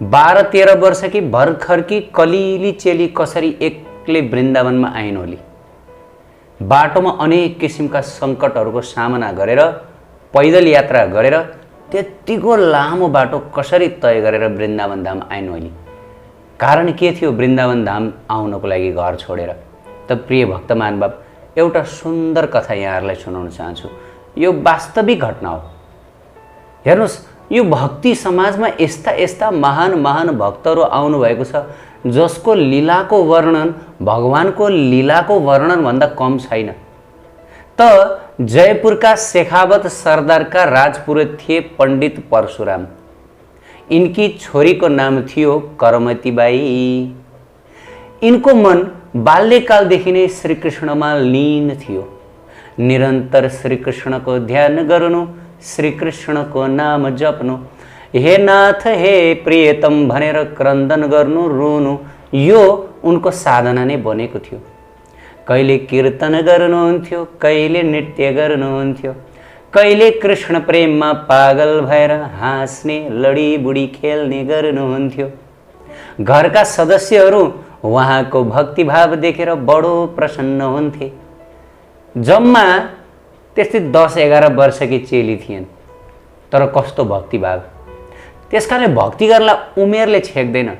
12-13 वर्षकी भर्खरकी कलिली चेली कसरी एक्लै वृन्दावनमा आइन् होली। बाटोमा अनेक किसिमका सङ्कटहरूको सामना गरेर पैदल यात्रा गरेर त्यतिको लामो बाटो कसरी तय गरेर वृन्दावन धाम आइन् होली। कारण के थियो वृन्दावन धाम आउनको लागि घर छोडेर? त प्रिय भक्त महानुभाव, एउटा सुन्दर कथा यहाँहरूलाई सुनाउन चाहन्छु। यो वास्तविक घटना हो। हेर्नुहोस्, यो भक्ति समाजमा यस्ता यस्ता महान महान भक्तहरू आउनुभएको छ जसको लीलाको वर्णन भगवानको लीलाको वर्णन भन्दा कम छैन। त जयपुरका शेखावत सरदारका राजपुरोहित थिए पण्डित परशुराम। इनकी छोरीको नाम थियो करमती बाई। इनको मन बाल्यकालदेखि नै श्रीकृष्णमा लीन थियो। निरन्तर श्रीकृष्णको ध्यान गर्नु, श्रीकृष्णको नाम जप्नु, हे नाथ हे प्रियतम भनेर क्रन्दन गर्नु, रुनु, यो उनको साधना नै बनेको थियो। कहिले कीर्तन गर्नुहुन्थ्यो, कहिले नृत्य गर्नुहुन्थ्यो, कहिले कृष्ण प्रेममा पागल भएर हाँस्ने लडीबुडी खेल्ने गर्नुहुन्थ्यो। घरका सदस्यहरू उहाँको भक्तिभाव देखेर बडो प्रसन्न हुन्थे। जम्मा त्यस्तै 10-11 वर्षकी चेली थिएन, तर कस्तो भक्तिभाव! त्यसकारणले भक्ति गर्नलाई उमेरले छेक्दैन।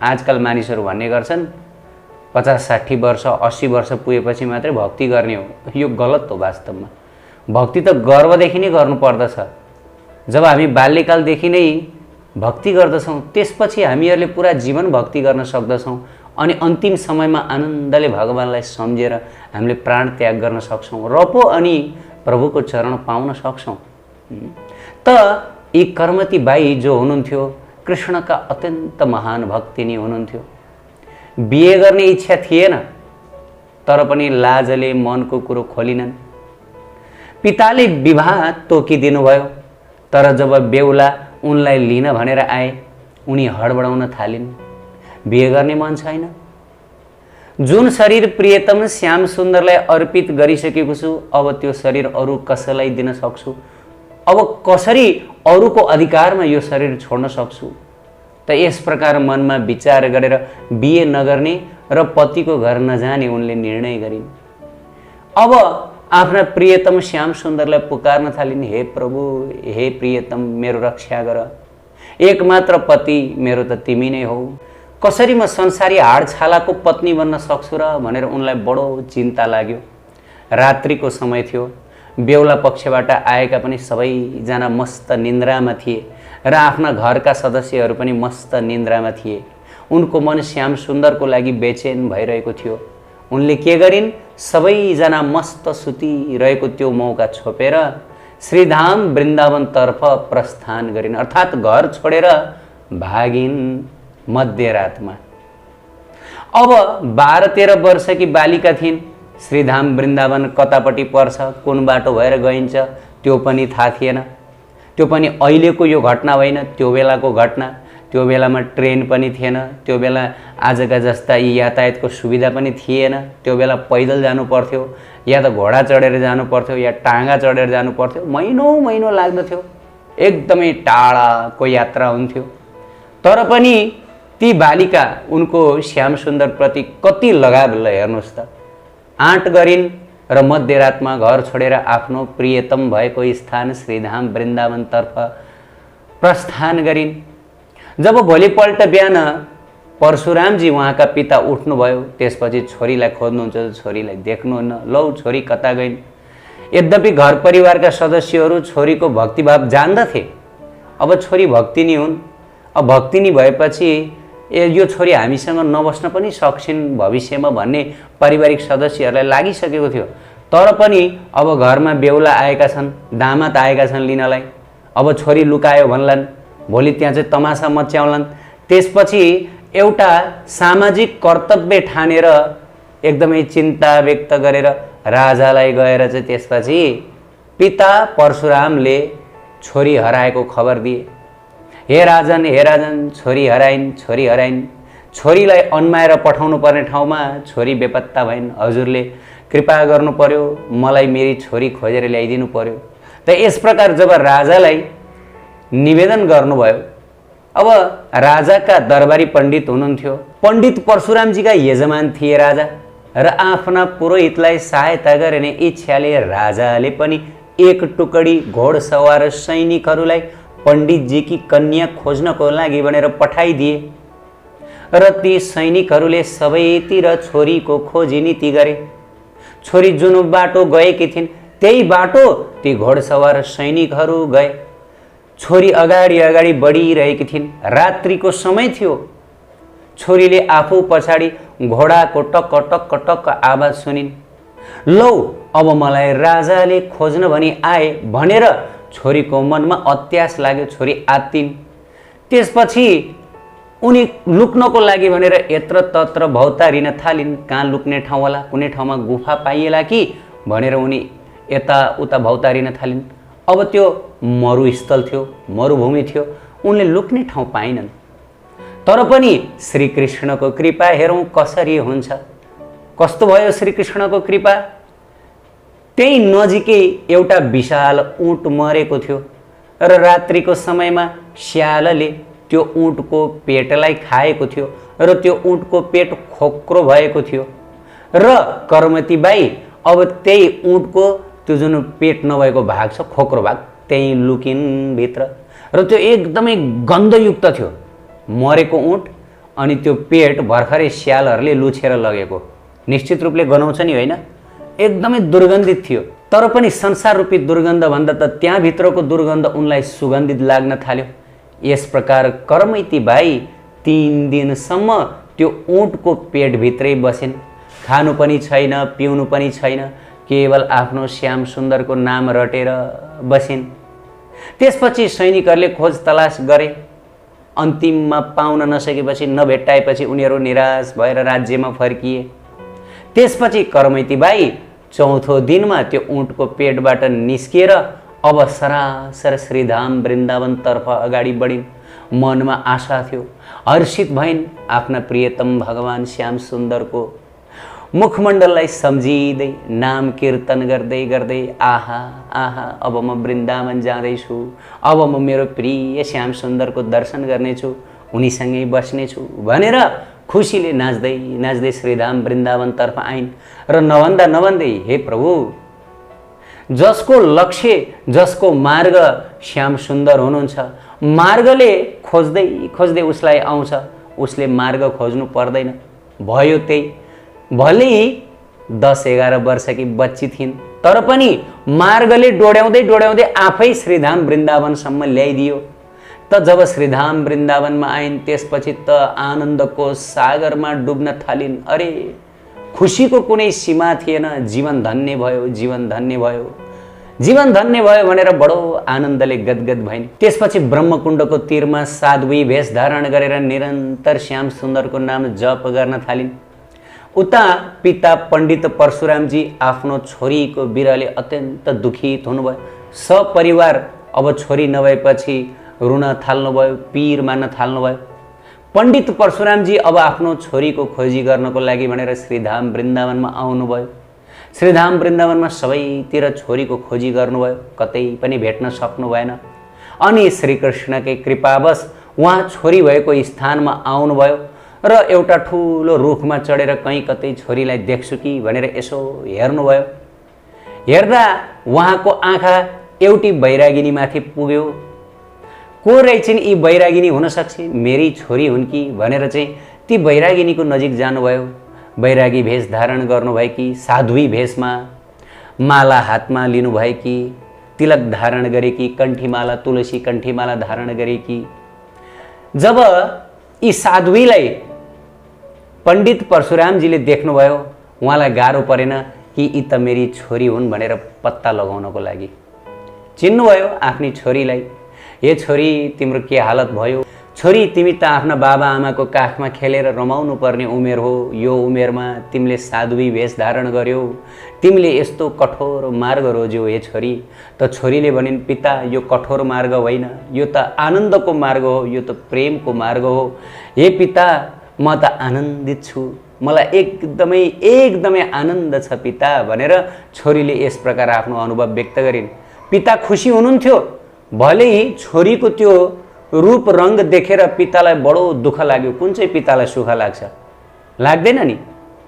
आजकल मानिसहरू भन्ने गर्छन् 50-60 वर्ष 80 वर्ष पुगेपछि मात्रै भक्ति गर्ने हो। यो गलत हो। वास्तवमा भक्ति त गर्भदेखि नै गर्नुपर्दछ। जब हामी बाल्यकालदेखि नै भक्ति गर्दछौँ त्यसपछि हामीहरूले पुरा जीवन भक्ति गर्न सक्दछौँ अनि अन्तिम समयमा आनन्दले भगवानलाई सम्झेर हामीले प्राण त्याग गर्न सक्छौँ र पो अनि प्रभुको चरण पाउन सक्छौँ। त यी करमती बाई जो हुनुहुन्थ्यो कृष्णका अत्यन्त महान भक्तिनी हुनुहुन्थ्यो। बिहे गर्ने इच्छा थिएन, तर पनि लाजले मनको कुरो खोलिनन्। पिताले विवाह तोकिदिनु भयो, तर जब बेहुला उनलाई लिन भनेर आए उनी हडबडाउन थालिन्। बिहे गर्ने मन छैन। जुन शरीर प्रियतम श्याम सुन्दरलाई अर्पित गरिसकेको छु, अब त्यो शरीर अरू कसैलाई दिन सक्छु? अब कसरी अरूको अधिकारमा यो शरीर छोड्न सक्छु? त यस प्रकार मनमा विचार गरेर बिहे नगर्ने र पतिको घर नजाने उनले निर्णय गरिन्। अब आफ्ना प्रियतम श्याम सुन्दरलाई पुकार्न थालिन्, हे प्रभु, हे प्रियतम, मेरो रक्षा गर। एकमात्र पति मेरो त तिमी नै हौ। कसरी म संसारी हाडछालाको पत्नी बन्न सक्छु र भनेर उनलाई बडो चिन्ता लाग्यो। रात्रिको समय थियो। बेहुला पक्षबाट आएका पनि सबैजना मस्त निन्द्रामा थिए र आफ्ना घरका सदस्यहरू पनि मस्त निन्द्रामा थिए। उनको मन श्याम सुन्दरको लागि बेचैन भइरहेको थियो। उनले के गरिन्? सबैजना मस्त सुतिरहेको त्यो मौका छोपेर श्रीधाम वृन्दावनतर्फ प्रस्थान गरिन्, अर्थात् घर छोडेर भागिन् मध्यरातमा। अब 12-13 वर्षकी बालिका थिइन्। श्रीधाम वृन्दावन कतापट्टि पर्छ, कुन बाटो भएर गइन्छ त्यो पनि थाहा थिएन। त्यो पनि अहिलेको यो घटना होइन, त्यो बेलाको घटना। त्यो बेलामा ट्रेन पनि थिएन, त्यो बेला आजका जस्ता यी यातायातको सुविधा पनि थिएन। त्यो बेला पैदल जानु पर्थ्यो, या त घोडा चढेर जानु पर्थ्यो, या टाँगा चढेर जानु पर्थ्यो। महिनौँ लाग्दथ्यो। एकदमै टाढाको यात्रा हुन्थ्यो। तर पनि ती बालिका उनको श्याम सुन्दर प्रति कति लगाव, ल हेर्नुहोस् त। आँट गरिन् र मध्यरातमा घर छोडेर आफ्नो प्रियतम भएको स्थान श्रीधाम वृन्दावनतर्फ प्रस्थान गरिन्। जब भोलिपल्ट बिहान परशुरामजी उहाँका पिता उठ्नुभयो, त्यसपछि छोरीलाई खोज्नुहुन्छ, छोरीलाई देख्नुहुन्न। लौ छोरी कता गइन्? यद्यपि घर परिवारका सदस्यहरू छोरीको भक्तिभाव जान्दथे। अब छोरी भक्तिनी हुन्। अब भक्तिनी भएपछि यो छोरी हामीसँग नबस्न पनि सक्छिन् भविष्यमा भन्ने पारिवारिक सदस्यहरूलाई लागिसकेको थियो। तर पनि अब घरमा बेहुला आएका छन्, दामाद आएका छन् लिनलाई। अब छोरी लुकायो भन्लान्, भोलि त्यहाँ चाहिँ तमासा मच्याउलान्। त्यसपछि एउटा सामाजिक कर्तव्य ठानेर एकदमै चिन्ता व्यक्त गरेर राजालाई गएर चाहिँ त्यसपछि पिता परशुरामले छोरी हराएको खबर दिए। हे राजन, छोरी हराइन्, छोरी हराइन्। छोरीलाई अन्माएर पठाउनु पर्ने ठाउँमा छोरी बेपत्ता भइन्। हजुरले कृपा गर्नु पर्यो, मलाई मेरी छोरी खोजेर ल्याइदिनु पर्यो। त यस प्रकार जब राजालाई निवेदन गर्नुभयो, अब राजाका दरबारी पण्डित हुनुहुन्थ्यो। पण्डित परशुरामजीका यजमान थिए राजा र आफ्ना पुरोहितलाई सहायता गर्ने इच्छाले राजाले पनि एक टुकडी घोडसवार सैनिकहरूलाई पण्डितजीकी कन्या खोज्नको लागि भनेर पठाइदिए र ती सैनिकहरूले सबैतिर छोरीको खोजी नीति गरे। छोरी जुन बाटो गएकी थिइन् त्यही बाटो ती घोडसवार सैनिकहरू गए। छोरी अगाडि अगाडि बढिरहेकी थिइन्। रात्रिको समय थियो। छोरीले आफू पछाडि घोडाको टक्क टक्क टक्क आवाज सुनिन्। लौ अब मलाई राजाले खोज्न भनी आए भनेर छोरीको मनमा अत्यास लाग्यो। छोरी आत्तिन्। त्यसपछि उनी लुक्नको लागि भनेर यत्र तत्र भौतारिन थालिन्। कहाँ लुक्ने ठाउँ होला, कुनै ठाउँमा गुफा पाइएला कि भनेर उनी यताउता भौतारिन थालिन्। अब त्यो मरुस्थल थियो, मरुभूमि थियो, उनले लुक्ने ठाउँ पाइनन्। तर पनि श्रीकृष्णको कृपा हेरौँ कसरी हुन्छ। कस्तो भयो श्रीकृष्णको कृपा। त्यही नजिकै एउटा विशाल ऊँट मरेको थियो र रात्रिको समयमा स्यालले त्यो ऊँटको पेटलाई खाएको थियो र त्यो ऊँटको पेट खोक्रो भएको थियो र कर्मती बाई अब त्यही ऊँटको त्यो जुन पेट नभएको भाग छ, खोक्रो भाग, त्यही लुकिन् भित्र र त्यो एकदमै गन्धयुक्त थियो मरेको ऊँट। अनि त्यो पेट भर्खरै स्यालहरूले लुछेर लगेको। निश्चित रूपले गनाउँछ नि, होइन? एकदमै दुर्गन्धित थियो। तर पनि संसार रूपी दुर्गन्ध भन्दा त त्यहाँभित्रको दुर्गन्ध उनलाई सुगन्धित लाग्न थाल्यो। यस प्रकार कर्मैती बाई 3 दिनसम्म त्यो ऊँटको पेटभित्रै बसिन्। खानु पनि छैन, पिउनु पनि छैन, केवल आफ्नो श्याम सुन्दरको नाम रटेर बसिन्। त्यसपछि सैनिकहरूले खोज तलास गरे। अन्तिममा पाउन नसकेपछि, नभेट्टाएपछि उनीहरू निराश भएर राज्यमा फर्किए। त्यसपछि कर्मैती बाई 4थो दिनमा त्यो ऊँटको पेटबाट निस्किएर अब सरासर श्रीधाम वृन्दावनतर्फ अगाडि बढिन्। मनमा आशा थियो, हर्षित भइन् आफ्ना प्रियतम भगवान श्याम सुन्दरको मुखमण्डललाई सम्झिँदै नाम कीर्तन गर्दै गर्दै आहा आहा अब म वृन्दावन जाँदैछु, अब म मेरो प्रिय श्याम सुन्दरको दर्शन गर्नेछु, उनीसँगै बस्नेछु भनेर खुसीले नाच्दै नाच्दै श्रीधाम वृन्दावनतर्फ आइन्। र नभन्दा नभन्दै हे प्रभु, जसको लक्ष्य, जसको मार्ग श्याम सुन्दर हुनुहुन्छ, मार्गले खोज्दै खोज्दै उसलाई आउँछ, उसले मार्ग खोज्नु पर्दैन। भयो त्यही। भलै 10-11 वर्षकी बच्ची थिइन्, तर पनि मार्गले डोड्याउँदै डोड्याउँदै आफै श्रीधाम वृन्दावनसम्म ल्याइदियो। त जब श्रीधाम वृन्दावनमा आइन् त्यसपछि त आनन्दको सागरमा डुब्न थालिन्। अरे खुसीको कुनै सीमा थिएन। जीवन धन्य भयो, जीवन धन्य भयो, जीवन धन्य भयो भनेर बडो आनन्दले गदगद भइन्। त्यसपछि ब्रह्मकुण्डको तीरमा साध्वी भेष धारण गरेर निरन्तर श्याम सुन्दरको नाम जप गर्न थालिन्। उता पिता पण्डित परशुरामजी आफ्नो छोरीको बिरहले अत्यन्त दुखित हुनुभयो। सपरिवार अब छोरी नभएपछि रुन थाल्नुभयो, पीर मान्न थाल्नुभयो। पण्डित परशुरामजी अब आफ्नो छोरीको खोजी गर्नको लागि भनेर श्रीधाम वृन्दावनमा आउनुभयो। श्रीधाम वृन्दावनमा सबैतिर छोरीको खोजी गर्नुभयो, कतै पनि भेट्न सक्नु भएन। अनि श्रीकृष्णकै कृपावश उहाँ छोरी भएको स्थानमा आउनुभयो र एउटा ठुलो रुखमा चढेर कहीँ कतै छोरीलाई देख्छु कि भनेर यसो हेर्नुभयो। हेर्दा उहाँको आँखा एउटी बैरागिनीमाथि पुग्यो। को रहेछन् यी बैरागिनी, हुन सक्छ मेरी छोरी हुन् कि भनेर चाहिँ ती बैरागिनीको नजिक जानुभयो। बैरागी भेष धारण गर्नुभएकी, साध्वी भेषमा, माला हातमा लिनुभएकी, तिलक धारण गरेकी, कण्ठीमाला, तुलसी कण्ठीमाला धारण गरेकी। जब यी साध्वीलाई पण्डित परशुरामजीले देख्नुभयो, उहाँलाई गाह्रो परेन कि यी त मेरी छोरी हुन् भनेर पत्ता लगाउनको लागि। चिन्नुभयो आफ्नी छोरीलाई। हे छोरी, तिम्रो के हालत भयो? छोरी, तिमी त आफ्ना बाबा आमाको काखमा खेलेर रमाउनु पर्ने उमेर हो। यो उमेरमा तिमीले साध्वी भेष धारण गर्यौ, तिमीले यस्तो कठोर मार्ग रोज्यौ। हे छोरी। त छोरीले भनिन्, पिता यो कठोर मार्ग होइन, यो त आनन्दको मार्ग हो, यो त प्रेमको मार्ग हो। हे पिता, म त आनन्दित छु, मलाई एकदमै एकदमै आनन्द छ पिता भनेर छोरीले यस प्रकार आफ्नो अनुभव व्यक्त गरिन्। पिता खुसी हुनुहुन्थ्यो। भलै छोरीको त्यो रूप रंग देखेर पितालाई बडो दुःख लाग्यो। कुन चाहिँ पितालाई सुख लाग्छ? लाग्दैन नि,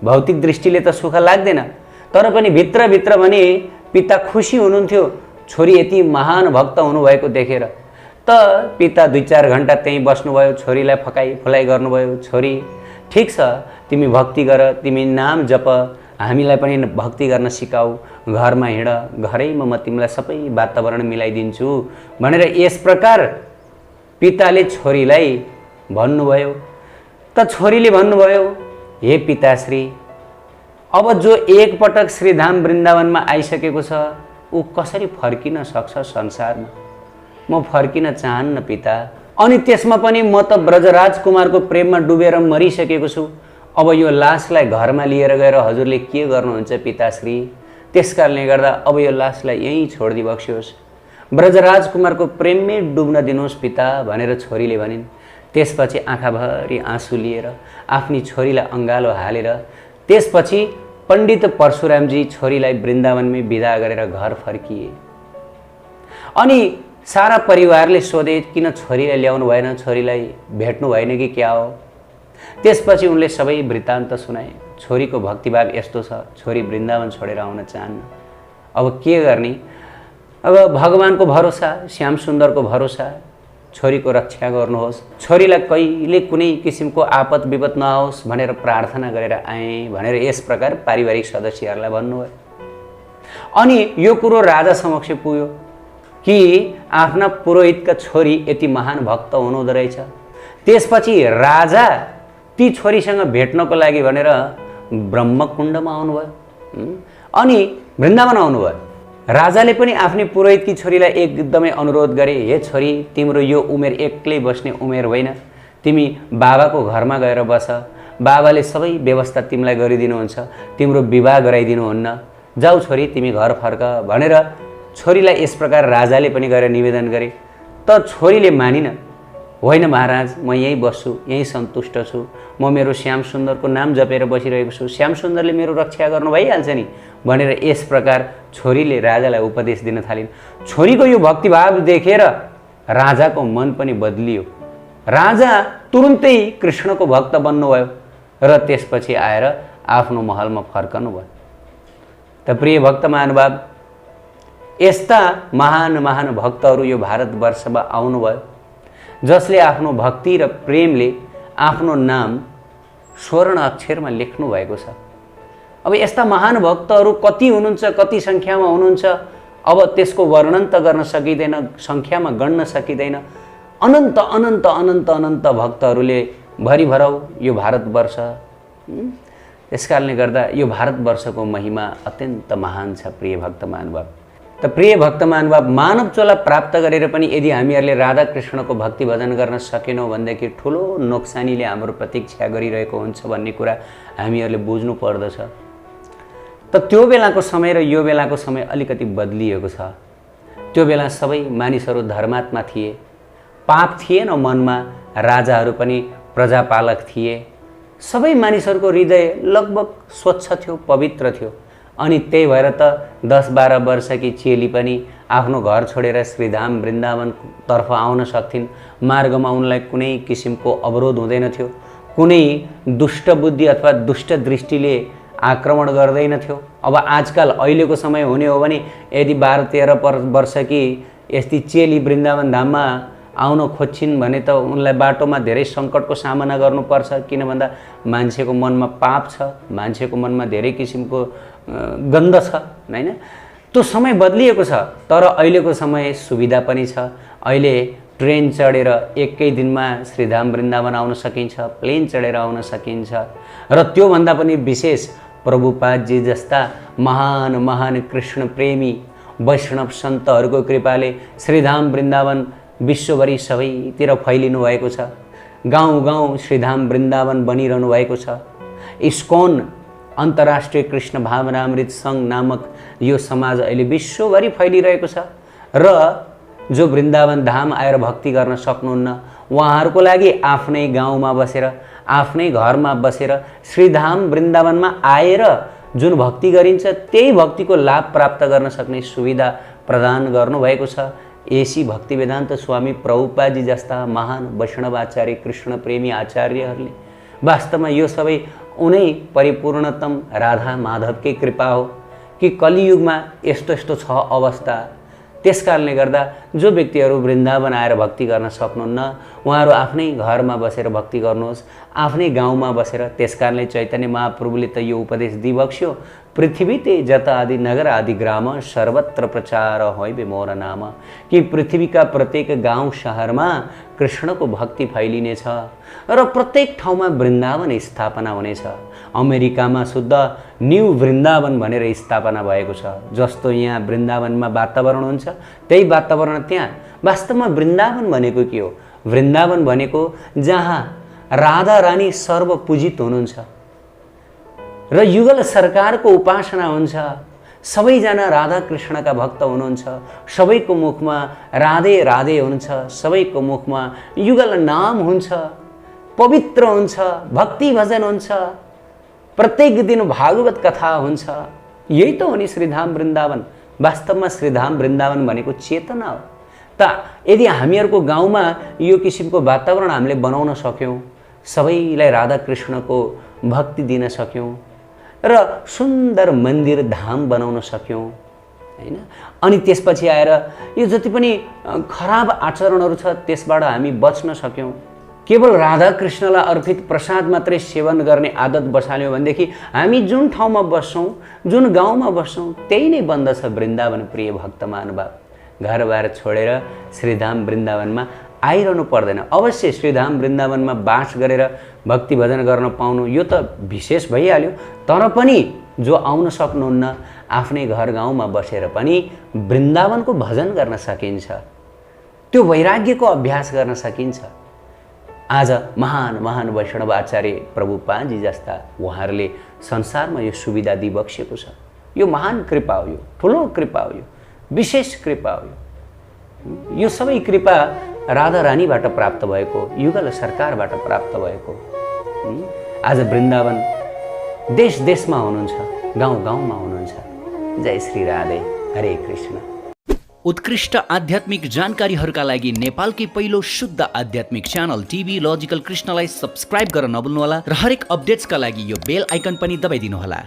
भौतिक दृष्टिले त सुख लाग्दैन। तर पनि भित्रभित्र भने पिता खुसी हुनुहुन्थ्यो छोरी यति महान भक्त हुनुभएको देखेर। त पिता 2-4 घन्टा त्यहीँ बस्नुभयो, छोरीलाई फकाइ फुलाइ गर्नुभयो। छोरी ठिक छ, तिमी भक्ति गर, तिमी नाम जप, हामीलाई पनि भक्ति गर्न सिकाऊ, घरमा हिँड, घरैमा म तिमीलाई सबै वातावरण मिलाइदिन्छु भनेर यस प्रकार पिताले छोरीलाई भन्नुभयो। त छोरीले भन्नुभयो, हे पिताश्री, अब जो एकपटक श्रीधाम वृन्दावनमा आइसकेको छ ऊ कसरी फर्किन सक्छ संसारमा? म फर्किन चाहन्न पिता। अनि त्यसमा पनि म त ब्रजराज कुमारको प्रेममा डुबेर मरिसकेको छु। अब यो लासलाई घरमा लिएर गएर हजुरले के गर्नुहुन्छ पिताश्री? त्यसकारणले गर्दा अब यो लासलाई यहीँ छोडिदिई बक्सियोस्, ब्रजराज कुमारको प्रेममै डुब्न दिनुहोस् पिता भनेर छोरीले भनिन्। त्यसपछि आँखाभरि आँसु लिएर आफ्नी छोरीलाई अँगालो हालेर त्यसपछि पण्डित परशुरामजी छोरीलाई वृन्दावनमै विदा गरेर घर फर्किए। अनि सारा परिवारले सोधे, किन छोरीलाई ल्याउनु भएन, छोरीलाई भेट्नु भएन कि क्या हो? त्यसपछि उनले सबै वृत्तान्त सुनाए। छोरीको भक्तिभाव यस्तो छ, छोरी वृन्दावन छोडेर आउन चाहन्न। अब के गर्ने? अब भगवानको भरोसा, श्याम सुन्दरको भरोसा, छोरीको रक्षा गर्नुहोस्, छोरीलाई कहिले कुनै किसिमको आपत विपत नआओस् भनेर प्रार्थना गरेर आएँ भनेर यस प्रकार पारिवारिक सदस्यहरूलाई भन्नुभयो। अनि यो कुरो राजा समक्ष पुग्यो कि आफ्ना पुरोहितका छोरी यति महान भक्त हुनुहुँदो रहेछ। त्यसपछि राजा ती छोरीसँग भेट्नको लागि भनेर ब्रह्मकुण्डमा आउनुभयो अनि वृन्दावन आउनुभयो। राजाले पनि आफ्नी पुरोहितकी छोरीलाई एकदमै अनुरोध गरे, हे छोरी, तिम्रो यो उमेर एक्लै बस्ने उमेर होइन, तिमी बाबाको घरमा गएर बस, बाबाले सबै व्यवस्था तिमीलाई गरिदिनुहुन्छ, तिम्रो विवाह गराइदिनुहुन्न, जाऊ छोरी तिमी घर फर्क भनेर छोरीलाई यस प्रकार राजाले पनि गएर निवेदन गरे। त छोरीले मानिन, होइन महाराज, म यहीँ बस्छु, यहीँ सन्तुष्ट छु, म मेरो श्याम सुन्दरको नाम जपेर बसिरहेको छु, श्याम सुन्दरले मेरो रक्षा गर्नु भइहाल्छ नि भनेर यस प्रकार छोरीले राजालाई उपदेश दिन थालिन्। छोरीको यो भक्तिभाव देखेर राजाको मन पनि बदलियो। राजा तुरुन्तै कृष्णको भक्त बन्नुभयो र त्यसपछि आएर आफ्नो महलमा फर्कनु भयो। त प्रिय भक्त महानुभाव, यस्ता महान महान भक्तहरू यो भारतवर्षमा आउनुभयो जसले आफ्नो भक्ति र प्रेमले आफ्नो नाम स्वर्ण अक्षरमा लेख्नु भएको छ। अब यस्ता महान भक्तहरू कति हुनुहुन्छ, कति सङ्ख्यामा हुनुहुन्छ, अब त्यसको वर्णन त गर्न सकिँदैन, सङ्ख्यामा गण्न सकिँदैन। अनन्त अनन्त अनन्त अनन्त भक्तहरूले भरिभराउ यो भारतवर्ष। त्यसकारणले गर्दा यो भारतवर्षको महिमा अत्यन्त महान छ प्रिय भक्त महानुभाव। त प्रिय भक्त महानुभाव, मानव चोला प्राप्त गरेर पनि यदि हामीहरूले राधा कृष्णको भक्ति भजन गर्न सकेनौँ भनेदेखि ठुलो नोक्सानीले हाम्रो प्रतीक्षा गरिरहेको हुन्छ भन्ने कुरा हामीहरूले बुझ्नु पर्दछ। त त्यो बेलाको समय र यो बेलाको समय अलिकति बदलिएको छ। त्यो बेला सबै मानिसहरू धर्मात्मा थिए, पाप थिएन मनमा, राजाहरू पनि प्रजापालक थिए, सबै मानिसहरूको हृदय लगभग स्वच्छ थियो, पवित्र थियो। अनि त्यही भएर त 10-12 वर्षकी चेली पनि आफ्नो घर छोडेर श्रीधाम वृन्दावनतर्फ आउन सक्थिन्। मार्गमा उनलाई कुनै किसिमको अवरोध हुँदैन थियो, कुनै दुष्ट बुद्धि अथवा दुष्ट दृष्टिले आक्रमण गर्दैन थियो। अब आजकल अहिलेको समय हुने हो भने यदि 12-13 वर्षकी यस्ती चेली वृन्दावन धाममा आउन खोज्छिन् भने त उनलाई बाटोमा धेरै सङ्कटको सामना गर्नुपर्छ। किन भन्दा मान्छेको मनमा पाप छ, मान्छेको मनमा धेरै किसिमको गन्ध छ, हैन? त्यो समय बदलिएको छ, तर अहिलेको समय सुविधा पनि छ। अहिले ट्रेन चढेर एकै दिनमा श्रीधाम वृन्दावन आउन सकिन्छ, प्लेन चढेर आउन सकिन्छ। र त्योभन्दा पनि विशेष प्रभुपादजी जस्ता महान महान कृष्ण प्रेमी वैष्णव सन्तहरूको कृपाले श्रीधाम वृन्दावन विश्वभरि सबैतिर फैलिनु भएको छ। गाउँ गाउँ श्रीधाम वृन्दावन बनिरहनु भएको छ। इस्कॉन अन्तर्राष्ट्रिय कृष्ण भावनामृत सङ्घ नामक यो समाज अहिले विश्वभरि फैलिरहेको छ। र जो वृन्दावन धाम आएर भक्ति गर्न सक्नुहुन्न उहाँहरूको लागि आफ्नै गाउँमा बसेर, आफ्नै घरमा बसेर श्रीधाम वृन्दावनमा आएर जुन भक्ति गरिन्छ त्यही भक्तिको लाभ प्राप्त गर्न सक्ने सुविधा प्रदान गर्नुभएको छ। एसी भक्तिवेदान्त स्वामी प्रभुपादजी जस्ता महान वैष्णवाचार्य कृष्ण प्रेमी आचार्यहरूले वास्तवमा यो सबै उनै परिपूर्णतम राधा माधवकै कृपा हो कि कलियुगमा यस्तो यस्तो छ अवस्था। त्यसकारणले गर्दा जो व्यक्तिहरू वृन्दावन आएर भक्ति गर्न सक्नुहुन्न उहाँहरू आफ्नै घरमा बसेर भक्ति गर्नुहोस्, आफ्नै गाउँमा बसेर। त्यसकारणले चैतन्य महाप्रभुले त यो उपदेश दिइबक्स्यो, पृथ्वी ते जत आदि नगर आदि ग्राम सर्वत्र प्रचार होइबे मोर नाम, कि पृथ्वीका प्रत्येक गाउँ शहरमा कृष्णको भक्ति फैलिनेछ र प्रत्येक ठाउँमा वृन्दावन स्थापना हुनेछ। अमेरिकामा शुद्ध न्यू वृन्दावन भनेर स्थापना भएको छ। जस्तो यहाँ वृन्दावनमा वातावरण हुन्छ त्यही वातावरण त्यहाँ। वास्तवमा वृन्दावन भनेको के हो? वृन्दावन भनेको जहाँ राधा रानी सर्वपूजित हुनुहुन्छ र युगल सरकारको उपासना हुन्छ। सबैजना राधा कृष्णका भक्त हुनुहुन्छ, सबैको मुखमा राधे राधे हुन्छ, सबैको मुखमा युगल नाम हुन्छ, पवित्र हुन्छ, भक्ति भजन हुन्छ, प्रत्येक दिन भागवत कथा हुन्छ। यही त हो नि श्रीधाम वृन्दावन। वास्तवमा श्रीधाम वृन्दावन भनेको चेतना हो। त यदि हामीहरूको गाउँमा यो किसिमको वातावरण हामीले बनाउन सक्यौँ, सबैलाई राधा कृष्णको भक्ति दिन सक्यौँ र सुन्दर मन्दिर धाम बनाउन सक्यौँ हैन, अनि त्यसपछि आएर यो जति पनि खराब आचरणहरू छ त्यसबाट हामी बच्न सक्यौँ, केवल राधा कृष्णलाई अर्पित प्रसाद मात्रै सेवन गर्ने आदत बसाल्यौँ भनेदेखि हामी जुन ठाउँमा बस्छौँ, जुन गाउँमा बस्छौँ त्यही नै बन्दछ वृन्दावन प्रिय भक्त महानुभाव। घरबार छोडेर श्रीधाम वृन्दावनमा आइरहनु पर्दैन। अवश्य श्रीधाम वृन्दावनमा बास गरेर भक्ति भजन गर्न पाउनु यो त विशेष भइहाल्यो, तर पनि जो आउन सक्नुहुन्न आफ्नै घर गाउँमा बसेर पनि वृन्दावनको भजन गर्न सकिन्छ, त्यो वैराग्यको अभ्यास गर्न सकिन्छ। आज महान महान वैष्णव आचार्य प्रभुपादजी जस्ता उहाँहरूले संसारमा यो सुविधा दिइबक्सेको छ। यो महान कृपा हो, यो ठुलो कृपा हो, यो विशेष कृपा हो। यो सबै कृपा राधा रानीबाट प्राप्त भएको, युगल सरकारबाट प्राप्त भएको। आज वृन्दावन देश देशमा हुनुहुन्छ, गाउँ गाउँमा हुनुहुन्छ। जय श्री राधे, हरे कृष्ण। उत्कृष्ट आध्यात्मिक जानकारीहरूका लागि नेपालकै पहिलो शुद्ध आध्यात्मिक च्यानल टिभी लजिकल कृष्णलाई सब्स्क्राइब गर्न नभुल्नुहोला र हरेक अपडेट्सका लागि यो बेल आइकन पनि दबाइदिनुहोला।